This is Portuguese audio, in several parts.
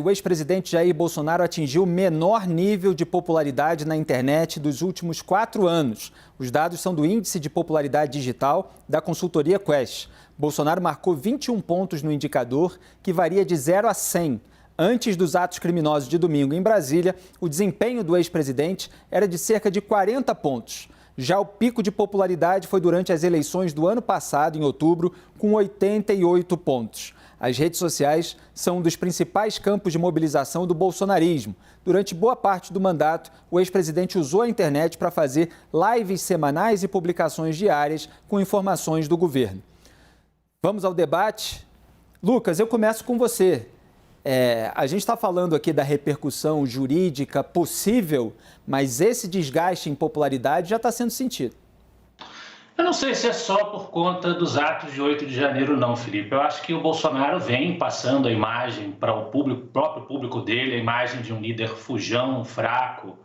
O ex-presidente Jair Bolsonaro atingiu o menor nível de popularidade na internet dos últimos 4 anos. Os dados são do Índice de Popularidade Digital da consultoria Quest. Bolsonaro marcou 21 pontos no indicador, que varia de 0 a 100. Antes dos atos criminosos de domingo em Brasília, o desempenho do ex-presidente era de cerca de 40 pontos. Já o pico de popularidade foi durante as eleições do ano passado, em outubro, com 88 pontos. As redes sociais são um dos principais campos de mobilização do bolsonarismo. Durante boa parte do mandato, o ex-presidente usou a internet para fazer lives semanais e publicações diárias com informações do governo. Vamos ao debate? Lucas, eu começo com você. A gente está falando aqui da repercussão jurídica possível, mas esse desgaste em popularidade já está sendo sentido. Eu não sei se é só por conta dos atos de 8 de janeiro, não, Felipe. Eu acho que o Bolsonaro vem passando a imagem para o próprio público dele, a imagem de um líder fujão, fraco.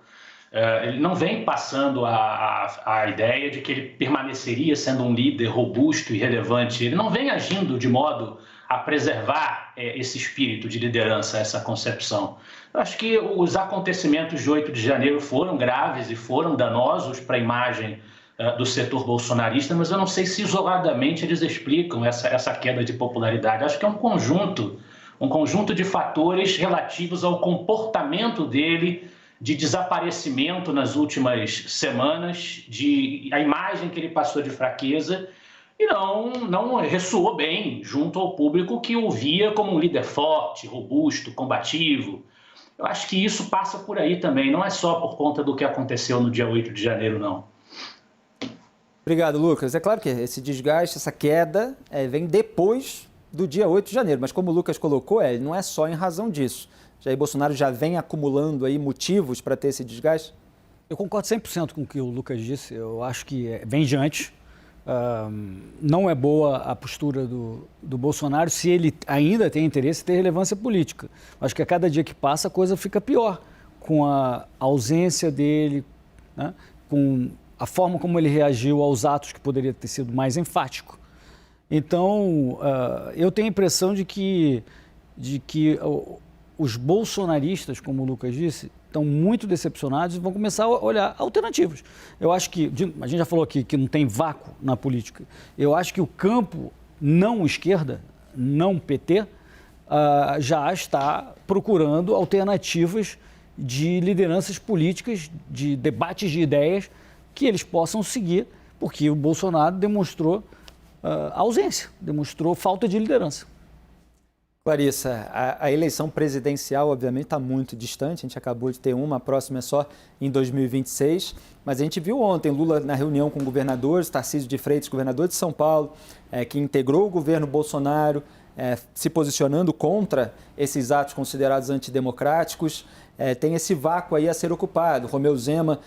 Ele não vem passando a ideia de que ele permaneceria sendo um líder robusto e relevante. Ele não vem agindo de modo a preservar esse espírito de liderança, essa concepção. Eu acho que os acontecimentos de 8 de janeiro foram graves e foram danosos para a imagem do setor bolsonarista, mas eu não sei se isoladamente eles explicam essa queda de popularidade. Acho que é um conjunto de fatores relativos ao comportamento dele, de desaparecimento nas últimas semanas, a imagem que ele passou de fraqueza, e não ressoou bem junto ao público que o via como um líder forte, robusto, combativo. Eu acho que isso passa por aí também, não é só por conta do que aconteceu no dia 8 de janeiro, não. Obrigado, Lucas. É claro que esse desgaste, essa queda, vem depois do dia 8 de janeiro, mas como o Lucas colocou, não é só em razão disso. Jair Bolsonaro já vem acumulando aí motivos para ter esse desgaste? Eu concordo 100% com o que o Lucas disse. Eu acho que vem de antes. Não é boa a postura do Bolsonaro se ele ainda tem interesse em ter relevância política. Acho que a cada dia que passa a coisa fica pior, com a ausência dele, né? Com a forma como ele reagiu aos atos que poderia ter sido mais enfático. Então, eu tenho a impressão de que os bolsonaristas, como o Lucas disse, estão muito decepcionados e vão começar a olhar alternativas. Eu acho que, a gente já falou aqui que não tem vácuo na política, eu acho que o campo não esquerda, não PT, já está procurando alternativas de lideranças políticas, de debates de ideias que eles possam seguir, porque o Bolsonaro demonstrou ausência, demonstrou falta de liderança. Clarissa, a eleição presidencial, obviamente, está muito distante. A gente acabou de ter uma, a próxima é só em 2026. Mas a gente viu ontem Lula na reunião com governadores, Tarcísio de Freitas, governador de São Paulo, que integrou o governo Bolsonaro, se posicionando contra esses atos considerados antidemocráticos. Tem esse vácuo aí a ser ocupado. Romeu Zema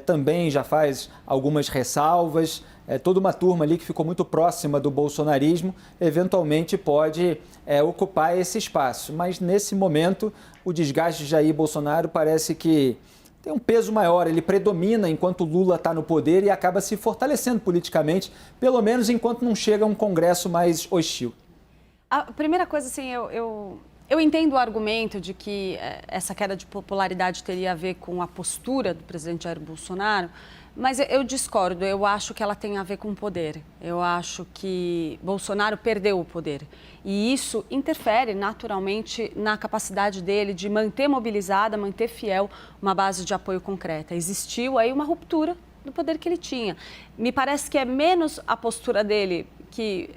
também já faz algumas ressalvas. Toda uma turma ali que ficou muito próxima do bolsonarismo, eventualmente pode ocupar esse espaço. Mas nesse momento, o desgaste de Jair Bolsonaro parece que tem um peso maior. Ele predomina enquanto Lula está no poder e acaba se fortalecendo politicamente, pelo menos enquanto não chega a um Congresso mais hostil. A primeira coisa, assim, eu entendo o argumento de que essa queda de popularidade teria a ver com a postura do presidente Jair Bolsonaro, mas eu discordo. Eu acho que ela tem a ver com o poder. Eu acho que Bolsonaro perdeu o poder e isso interfere naturalmente na capacidade dele de manter mobilizada, manter fiel uma base de apoio concreta. Existiu aí uma ruptura do poder que ele tinha. Me parece que é menos a postura dele que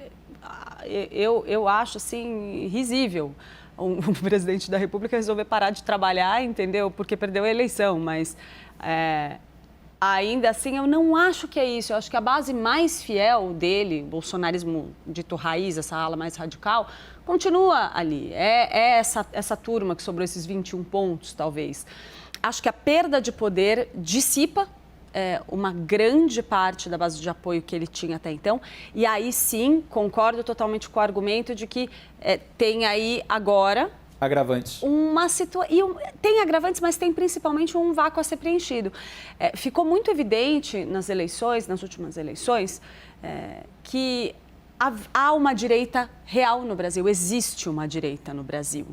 eu acho assim risível. O presidente da República resolver parar de trabalhar, entendeu? Porque perdeu a eleição, mas ainda assim eu não acho que é isso. Eu acho que a base mais fiel dele, o bolsonarismo dito raiz, essa ala mais radical, continua ali. É essa turma que sobrou esses 21 pontos, talvez. Acho que a perda de poder dissipa uma grande parte da base de apoio que ele tinha até então. E aí sim, concordo totalmente com o argumento de que tem aí agora... Agravantes. Tem agravantes, mas tem principalmente um vácuo a ser preenchido. Ficou muito evidente nas últimas eleições, que há uma direita real no Brasil, existe uma direita no Brasil.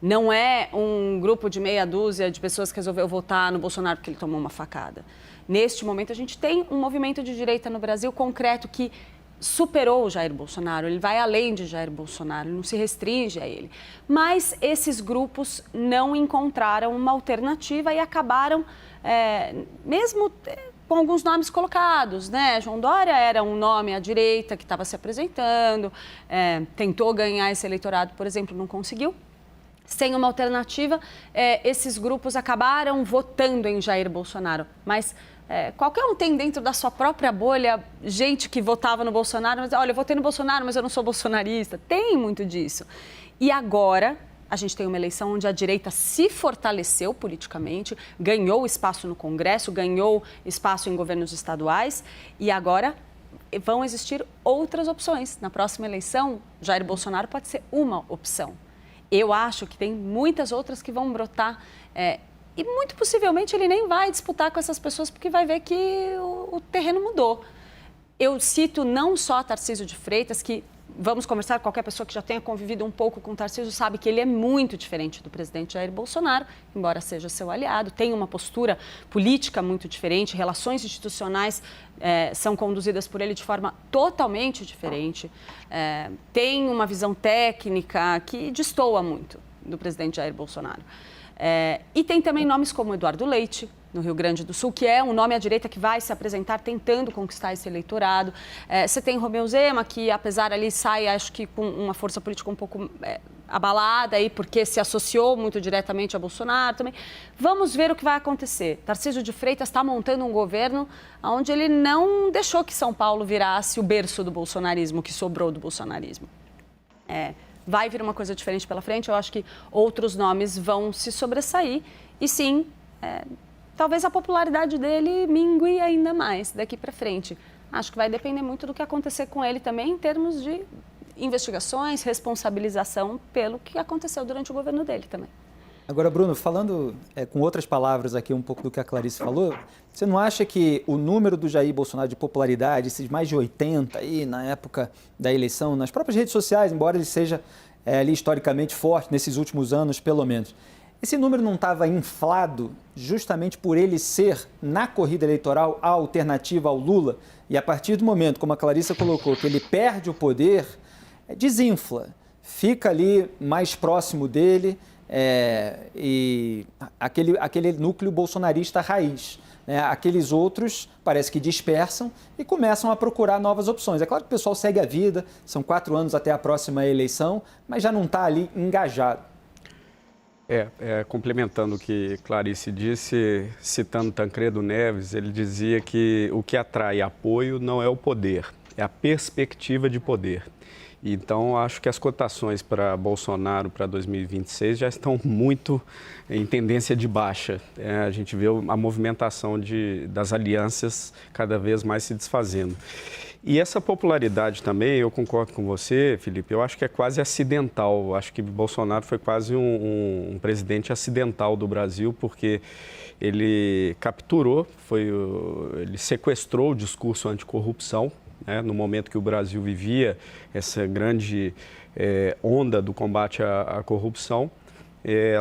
Não é um grupo de meia dúzia de pessoas que resolveu votar no Bolsonaro porque ele tomou uma facada. Neste momento, a gente tem um movimento de direita no Brasil concreto que superou o Jair Bolsonaro, ele vai além de Jair Bolsonaro, ele não se restringe a ele. Mas esses grupos não encontraram uma alternativa e acabaram, mesmo com alguns nomes colocados, né? João Dória era um nome à direita que estava se apresentando, tentou ganhar esse eleitorado, por exemplo, não conseguiu. Sem uma alternativa, esses grupos acabaram votando em Jair Bolsonaro. Mas qualquer um tem dentro da sua própria bolha gente que votava no Bolsonaro, mas olha, eu votei no Bolsonaro, mas eu não sou bolsonarista. Tem muito disso. E agora a gente tem uma eleição onde a direita se fortaleceu politicamente, ganhou espaço no Congresso, ganhou espaço em governos estaduais e agora vão existir outras opções. Na próxima eleição, Jair Bolsonaro pode ser uma opção. Eu acho que tem muitas outras que vão brotar e muito possivelmente ele nem vai disputar com essas pessoas porque vai ver que o terreno mudou. Eu cito não só Tarcísio de Freitas, que vamos conversar, qualquer pessoa que já tenha convivido um pouco com Tarcísio sabe que ele é muito diferente do presidente Jair Bolsonaro, embora seja seu aliado, tem uma postura política muito diferente, relações institucionais são conduzidas por ele de forma totalmente diferente, tem uma visão técnica que destoa muito do presidente Jair Bolsonaro. E tem também nomes como Eduardo Leite, no Rio Grande do Sul, que é um nome à direita que vai se apresentar tentando conquistar esse eleitorado. Você tem Romeu Zema, que apesar ali sai, acho que com uma força política um pouco abalada, aí, porque se associou muito diretamente a Bolsonaro também. Vamos ver o que vai acontecer. Tarcísio de Freitas está montando um governo onde ele não deixou que São Paulo virasse o berço do bolsonarismo, que sobrou do bolsonarismo. Vai vir uma coisa diferente pela frente, eu acho que outros nomes vão se sobressair e sim, talvez a popularidade dele mingue ainda mais daqui para frente. Acho que vai depender muito do que acontecer com ele também em termos de investigações, responsabilização pelo que aconteceu durante o governo dele também. Agora, Bruno, falando com outras palavras aqui um pouco do que a Clarice falou, você não acha que o número do Jair Bolsonaro de popularidade, esses mais de 80 aí na época da eleição, nas próprias redes sociais, embora ele seja ali historicamente forte nesses últimos anos, pelo menos, esse número não estava inflado justamente por ele ser, na corrida eleitoral, a alternativa ao Lula? E a partir do momento, como a Clarissa colocou, que ele perde o poder, desinfla, fica ali mais próximo dele e aquele núcleo bolsonarista raiz. Aqueles outros parece que dispersam e começam a procurar novas opções. É claro que o pessoal segue a vida, são 4 anos até a próxima eleição, mas já não está ali engajado. Complementando o que Clarice disse, citando Tancredo Neves, ele dizia que o que atrai apoio não é o poder, é a perspectiva de poder. Então, acho que as cotações para Bolsonaro para 2026 já estão muito em tendência de baixa. A gente vê a movimentação das alianças cada vez mais se desfazendo. E essa popularidade também, eu concordo com você, Felipe, eu acho que é quase acidental. Eu acho que Bolsonaro foi quase um presidente acidental do Brasil, porque ele capturou, ele sequestrou o discurso anticorrupção, no momento que o Brasil vivia essa grande onda do combate à corrupção.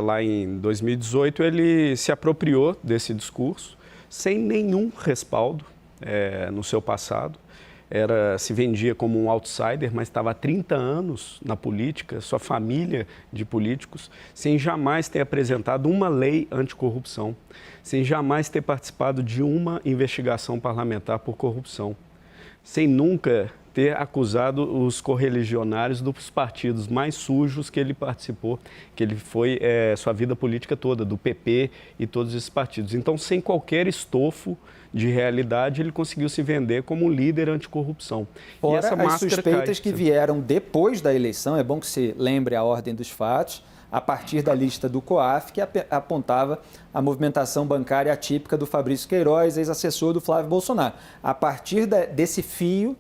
Lá em 2018, ele se apropriou desse discurso sem nenhum respaldo no seu passado. Se vendia como um outsider, mas estava há 30 anos na política, sua família de políticos, sem jamais ter apresentado uma lei anticorrupção, sem jamais ter participado de uma investigação parlamentar por corrupção, sem nunca ter acusado os correligionários dos partidos mais sujos que ele participou, que ele foi sua vida política toda, do PP e todos esses partidos. Então, sem qualquer estofo de realidade, ele conseguiu se vender como um líder anticorrupção. Fora as suspeitas que vieram depois da eleição, é bom que se lembre a ordem dos fatos, a partir da lista do COAF, que apontava a movimentação bancária atípica do Fabrício Queiroz, ex-assessor do Flávio Bolsonaro. A partir desse fio,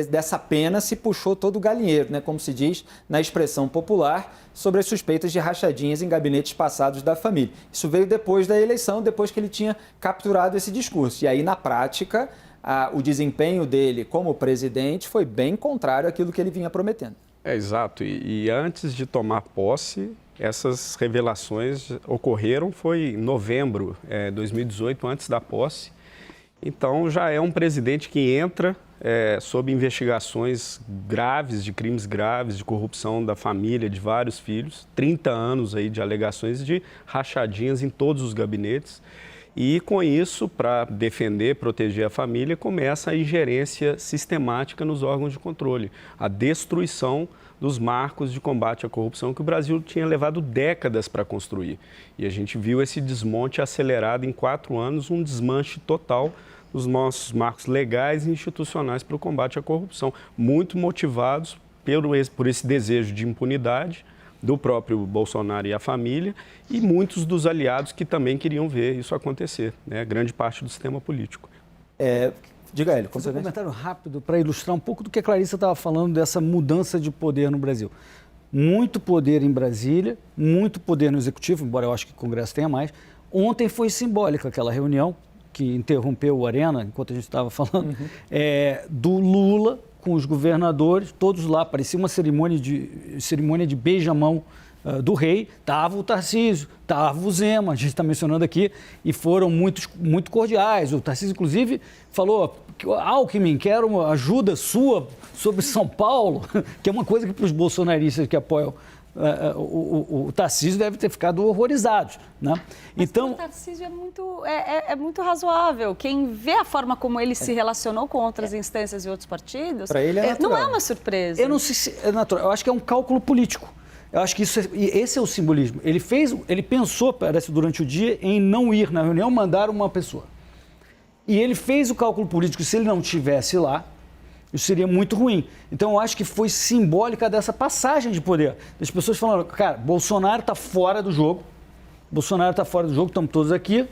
dessa pena, se puxou todo o galinheiro, como se diz na expressão popular, sobre as suspeitas de rachadinhas em gabinetes passados da família. Isso veio depois da eleição, depois que ele tinha capturado esse discurso. E aí, na prática, o desempenho dele como presidente foi bem contrário àquilo que ele vinha prometendo. Exato. E antes de tomar posse, Essas revelações ocorreram foi em novembro de 2018, antes da posse. Então, já é um presidente que entra sob investigações graves, de crimes graves, de corrupção da família, de vários filhos, 30 anos aí de alegações de rachadinhas em todos os gabinetes. E, com isso, para defender, proteger a família, começa a ingerência sistemática nos órgãos de controle, a destruição dos marcos de combate à corrupção que o Brasil tinha levado décadas para construir. E a gente viu esse desmonte acelerado em 4 anos, um desmanche total dos nossos marcos legais e institucionais para o combate à corrupção, muito motivados por esse desejo de impunidade do próprio Bolsonaro e a família, e muitos dos aliados que também queriam ver isso acontecer, né? Grande parte do sistema político. Diga ele, um comentário rápido para ilustrar um pouco do que a Clarissa estava falando dessa mudança de poder no Brasil. Muito poder em Brasília, muito poder no Executivo, embora eu acho que o Congresso tenha mais. Ontem foi simbólica aquela reunião que interrompeu o Arena, enquanto a gente estava falando, do Lula com os governadores, todos lá, parecia uma cerimônia de beijamão do rei. Estava o Tarcísio, estava o Zema, a gente está mencionando aqui, e foram muito cordiais. O Tarcísio, inclusive, falou: Alckmin, quero ajuda sua sobre São Paulo, que é uma coisa que para os bolsonaristas que apoiam o Tarcísio deve ter ficado horrorizados, né? Então, o Tarcísio é muito razoável. Quem vê a forma como ele se relacionou com outras instâncias e outros partidos, para ele não é uma surpresa. Eu não sei se é natural. Eu acho que é um cálculo político. Eu acho que esse é o simbolismo. Ele pensou, parece, durante o dia, em não ir na reunião, mandar uma pessoa. E ele fez o cálculo político. Se ele não estivesse lá, isso seria muito ruim. Então, eu acho que foi simbólica dessa passagem de poder. As pessoas falando: cara, Bolsonaro está fora do jogo, estamos todos aqui,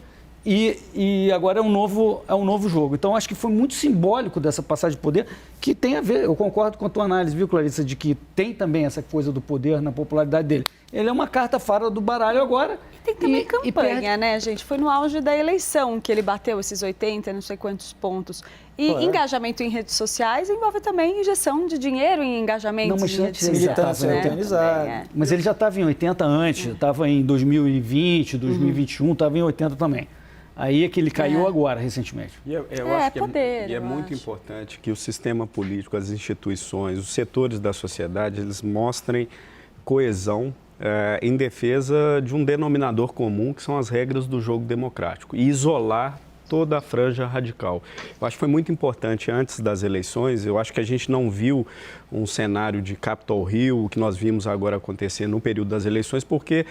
e agora é um novo jogo. Então, acho que foi muito simbólico dessa passagem de poder, que tem a ver, eu concordo com a tua análise, viu, Clarissa, de que tem também essa coisa do poder na popularidade dele. Ele é uma carta fora do baralho agora. Tem também campanha, né, gente? Foi no auge da eleição que ele bateu esses 80, não sei quantos pontos. E engajamento em redes sociais envolve também injeção de dinheiro em engajamentos em redes sociais. Mas ele já estava em 80 antes, estava em 2020, 2021, estava em 80 também. Aí é que ele caiu agora, recentemente. Eu acho que é muito importante que o sistema político, as instituições, os setores da sociedade, eles mostrem coesão em defesa de um denominador comum, que são as regras do jogo democrático, e isolar toda a franja radical. Eu acho que foi muito importante antes das eleições. Eu acho que a gente não viu um cenário de Capitol Hill, o que nós vimos agora acontecer no período das eleições, porque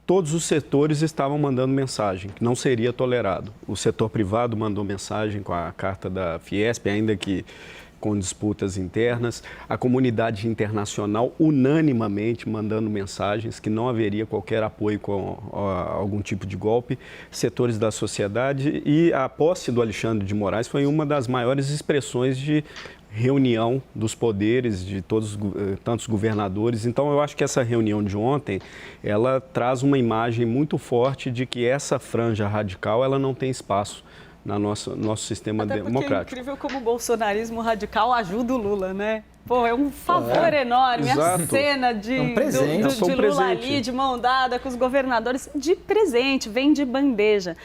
todos os setores estavam mandando mensagem, que não seria tolerado. O setor privado mandou mensagem com a carta da Fiesp, ainda que com disputas internas, a comunidade internacional unanimamente mandando mensagens que não haveria qualquer apoio com algum tipo de golpe, setores da sociedade, e a posse do Alexandre de Moraes foi uma das maiores expressões de reunião dos poderes de tantos governadores. Então, eu acho que essa reunião de ontem, ela traz uma imagem muito forte de que essa franja radical, ela não tem espaço no nosso sistema democrático. É incrível como o bolsonarismo radical ajuda o Lula, né? Pô, é um favor enorme. Exato. A cena de Lula ali, de mão dada com os governadores, de presente, vem de bandeja.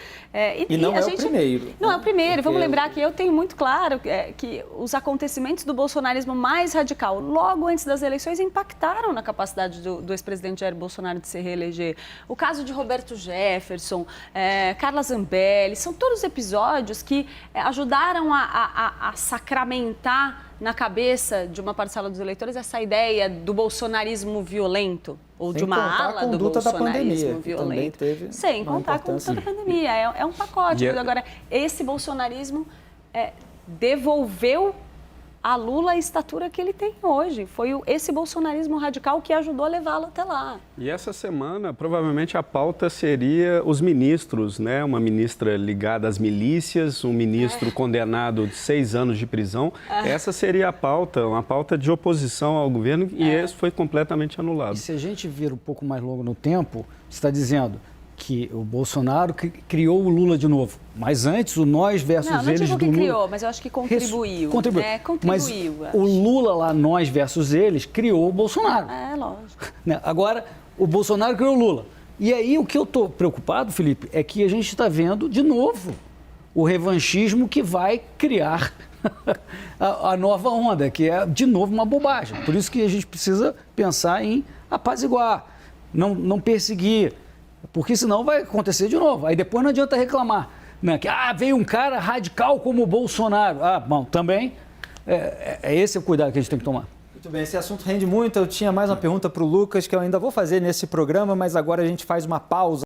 E não é o primeiro. Não é o primeiro. Vamos lembrar que eu tenho muito claro que os acontecimentos do bolsonarismo mais radical, logo antes das eleições, impactaram na capacidade do ex-presidente Jair Bolsonaro de se reeleger. O caso de Roberto Jefferson, Carla Zambelli, são todos episódios que ajudaram a sacramentar na cabeça de uma parcela dos eleitores essa ideia do bolsonarismo violento, ou de uma ala do bolsonarismo violento. Sem contar com a conduta da pandemia. É um pacote. Agora, esse bolsonarismo devolveu a Lula a estatura que ele tem hoje. Foi esse bolsonarismo radical que ajudou a levá-lo até lá. E essa semana, provavelmente, a pauta seria os ministros, né? Uma ministra ligada às milícias, um ministro condenado de 6 anos de prisão. Essa seria a pauta, uma pauta de oposição ao governo, e esse foi completamente anulado. E se a gente vir um pouco mais longo no tempo, você está dizendo que o Bolsonaro criou o Lula de novo. Mas antes, o nós versus eles do Lula... Não digo que criou, mas eu acho que contribuiu. Contribuiu. Mas o Lula lá, nós versus eles, criou o Bolsonaro. Lógico. Agora, O Bolsonaro criou o Lula. E aí o que eu estou preocupado, Felipe, é que a gente está vendo de novo o revanchismo que vai criar a nova onda, que é de novo uma bobagem. Por isso que a gente precisa pensar em apaziguar, não perseguir, porque senão vai acontecer de novo. Aí depois não adianta reclamar, né? Que veio um cara radical como o Bolsonaro. Bom, também é esse o cuidado que a gente tem que tomar. Muito bem, esse assunto rende muito. Eu tinha mais uma pergunta para o Lucas, que eu ainda vou fazer nesse programa, mas agora a gente faz uma pausa.